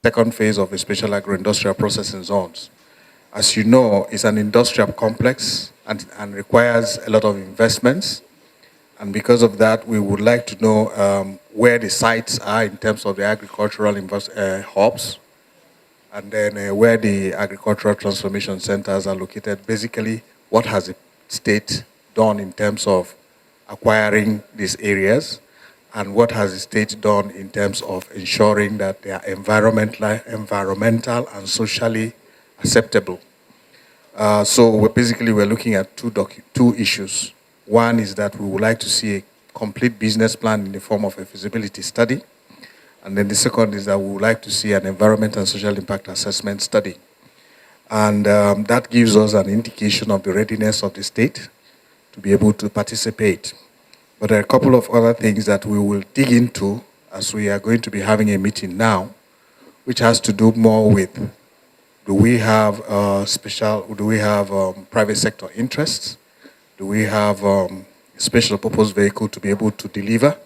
second phase of the special agro-industrial processing zones. As you know, it's an industrial complex and requires a lot of investments. And because of that, we would like to know where the sites are in terms of the agricultural hubs, and then where the agricultural transformation centers are located. Basically, what has the state done in terms of acquiring these areas, and what has the state done in terms of ensuring that they are environmental and socially acceptable. So we're looking at two issues. One is that we would like to see a complete business plan in the form of a feasibility study. And then the second is that we would like to see an environment and social impact assessment study. And that gives us an indication of the readiness of the state to be able to participate. But there are a couple of other things that we will dig into as we are going to be having a meeting now, which has to do more with, do we have private sector interests? Do we have a special purpose vehicle to be able to deliver?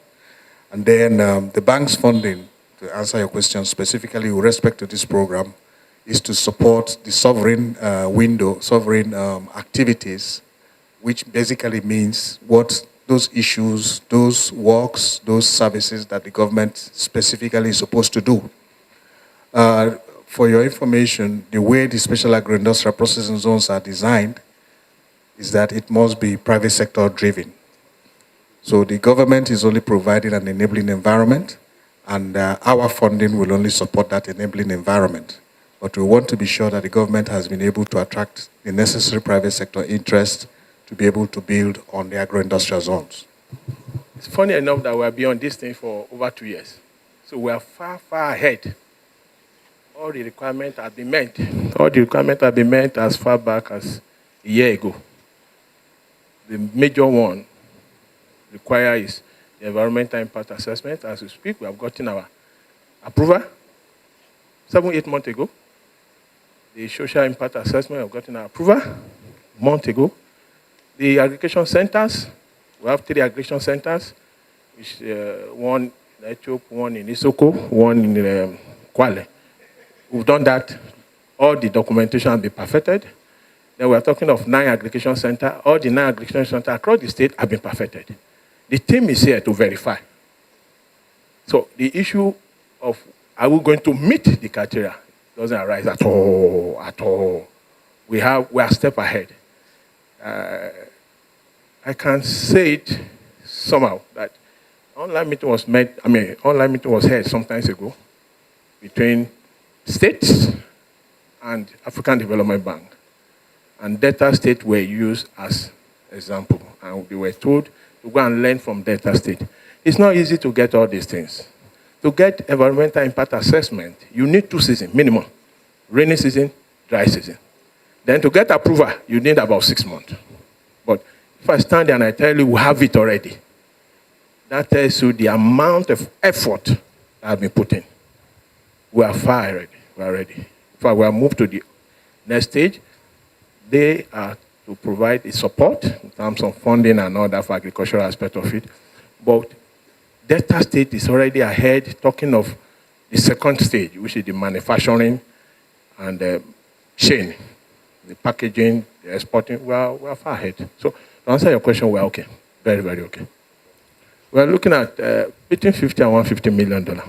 And then the bank's funding, to answer your question specifically with respect to this program, is to support the sovereign activities, which basically means what those issues, those works, those services that the government specifically is supposed to do. For your information, the way the special agro-industrial processing zones are designed is that it must be private sector driven. So the government is only providing an enabling environment, and our funding will only support that enabling environment. But we want to be sure that the government has been able to attract the necessary private sector interest to be able to build on the agro-industrial zones. It's funny enough that we have been on this thing for over 2 years. So we are far, far ahead. All the requirements have been met. All the requirements have been met as far back as a year ago. The major one required is the environmental impact assessment. As we speak, we have gotten our approval 7-8 months ago. The social impact assessment, we have gotten our approval a month ago. The aggregation centers, we have 3 aggregation centers, which one in Etiop, one in Isoko, one in Kwale. We've done that. All the documentation has been perfected. Then we are talking of 9 aggregation centers. All the 9 aggregation centers across the state have been perfected. The team is here to verify. So the issue of are we going to meet the criteria doesn't arise at all, at all. We are a step ahead. I can say it somehow that online meeting was held some time ago between states and African Development Bank. And Delta State were used as example. And we were told to go and learn from Delta State. It's not easy to get all these things. To get environmental impact assessment, you need 2 seasons minimum. Rainy season, dry season. Then to get approval, you need about 6 months. But if I stand there and I tell you we have it already, that tells you the amount of effort that has been put in. We are far already. We are ready. In fact, we are moved to the next stage. They are to provide the support in terms of funding and all that for agricultural aspect of it. But Delta State is already ahead, talking of the second stage, which is the manufacturing and the chain, the packaging, the exporting. We are far ahead. So to answer your question, we are okay. Very, very okay. We are looking at between $50 and $150 million.